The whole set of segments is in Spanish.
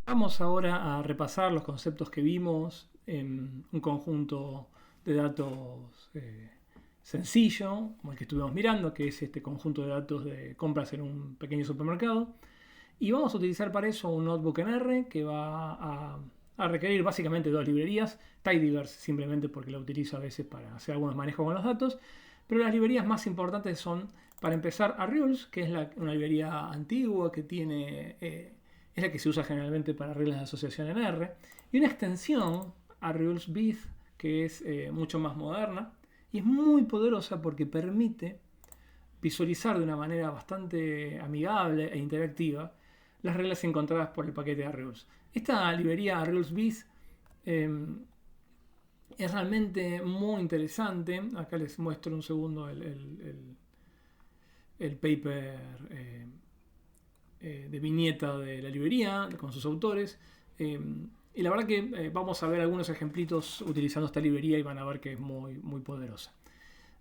Vamos ahora a repasar los conceptos que vimos en un conjunto de datos sencillo, como el que estuvimos mirando, que es este conjunto de datos de compras en un pequeño supermercado. Y vamos a utilizar para eso un notebook en R que va a requerir básicamente dos librerías. Tidyverse simplemente porque lo utilizo a veces para hacer algunos manejos con los datos. Pero las librerías más importantes son, para empezar, Arrules, que es una librería antigua que tiene... es la que se usa generalmente para reglas de asociación en R, y una extensión, Arrules-Bith, que es mucho más moderna y es muy poderosa porque permite visualizar de una manera bastante amigable e interactiva las reglas encontradas por el paquete de Arrules. Esta librería Arrules-Bith es realmente muy interesante. Acá les muestro un segundo el paper de viñeta de la librería con sus autores. Y la verdad que vamos a ver algunos ejemplitos utilizando esta librería y van a ver que es muy poderosa.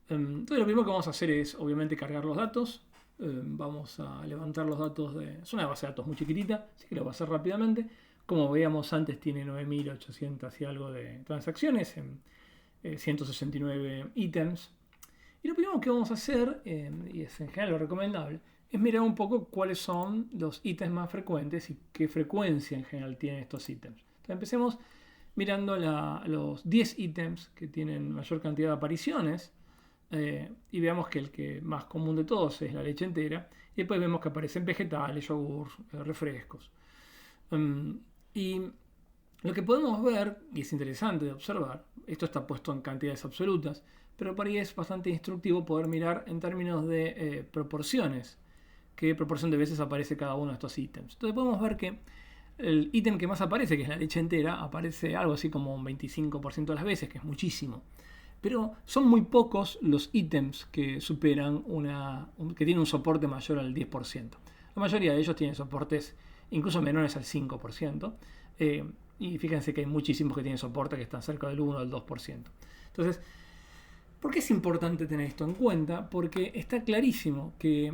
Entonces lo primero que vamos a hacer es obviamente cargar los datos. Vamos a levantar los datos es una base de datos muy chiquitita, así que lo voy a hacer rápidamente. Como veíamos antes, tiene 9.800 y algo de transacciones en 169 ítems. Y lo primero que vamos a hacer, y es en general lo recomendable, es mirar un poco cuáles son los ítems más frecuentes y qué frecuencia en general tienen estos ítems. Entonces empecemos mirando los 10 ítems que tienen mayor cantidad de apariciones y veamos que el que más común de todos es la leche entera, y después vemos que aparecen vegetales, yogur, refrescos. Y lo que podemos ver, y es interesante de observar, esto está puesto en cantidades absolutas, pero por ahí es bastante instructivo poder mirar en términos de proporciones, qué proporción de veces aparece cada uno de estos ítems. Entonces podemos ver que el ítem que más aparece, que es la leche entera, aparece algo así como un 25% de las veces, que es muchísimo. Pero son muy pocos los ítems que superan que tienen un soporte mayor al 10%. La mayoría de ellos tienen soportes incluso menores al 5%. Y fíjense que hay muchísimos que tienen soporte que están cerca del 1 o del 2%. Entonces, ¿por qué es importante tener esto en cuenta? Porque está clarísimo que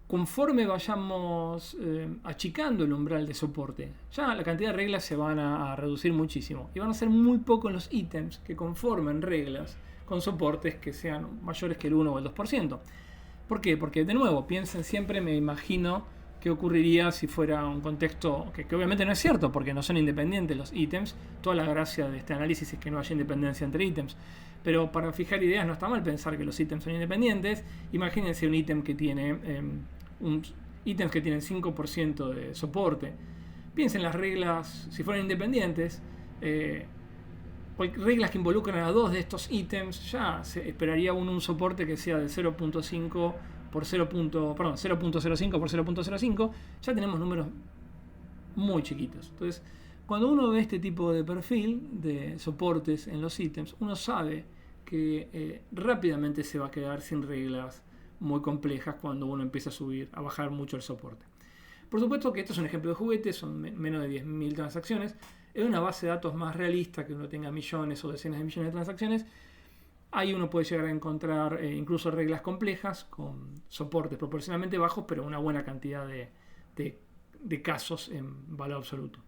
conforme vayamos achicando el umbral de soporte, ya la cantidad de reglas se van a reducir muchísimo y van a ser muy pocos los ítems que conformen reglas con soportes que sean mayores que el 1 o el 2%. ¿Por qué? Porque de nuevo, piensen siempre, me imagino qué ocurriría si fuera un contexto que obviamente no es cierto porque no son independientes los ítems. Toda la gracia de este análisis es que no haya independencia entre ítems. Pero para fijar ideas no está mal pensar que los ítems son independientes. Imagínense un ítem que tiene ítems que tienen 5% de soporte. Piensen las reglas, si fueran independientes, reglas que involucran a dos de estos ítems, ya se esperaría un soporte que sea de 0.5 por 0.05 por 0.05. Ya tenemos números muy chiquitos. Entonces, cuando uno ve este tipo de perfil de soportes en los ítems, uno sabe que rápidamente se va a quedar sin reglas muy complejas cuando uno empieza a bajar mucho el soporte. Por supuesto que esto es un ejemplo de juguete, son menos de 10.000 transacciones. En una base de datos más realista, que uno tenga millones o decenas de millones de transacciones, ahí uno puede llegar a encontrar incluso reglas complejas con soportes proporcionalmente bajos, pero una buena cantidad de casos en valor absoluto.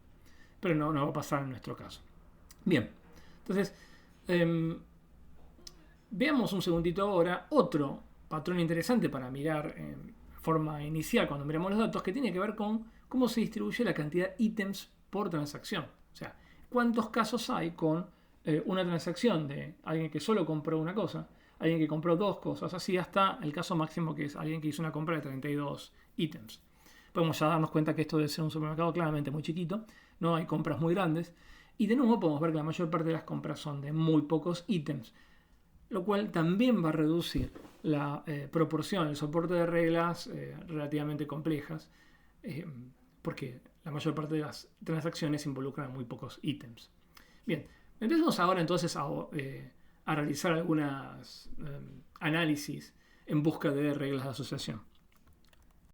Pero no va a pasar en nuestro caso. Bien, entonces veamos un segundito ahora otro patrón interesante para mirar en forma inicial cuando miramos los datos, que tiene que ver con cómo se distribuye la cantidad de ítems por transacción. O sea, cuántos casos hay con una transacción de alguien que solo compró una cosa, alguien que compró dos cosas, así hasta el caso máximo que es alguien que hizo una compra de 32 ítems. Podemos ya darnos cuenta que esto debe ser un supermercado claramente muy chiquito, no hay compras muy grandes, y de nuevo podemos ver que la mayor parte de las compras son de muy pocos ítems, lo cual también va a reducir la proporción, el soporte de reglas relativamente complejas, porque la mayor parte de las transacciones involucran muy pocos ítems. Bien, empecemos ahora entonces a realizar algunos análisis en busca de reglas de asociación.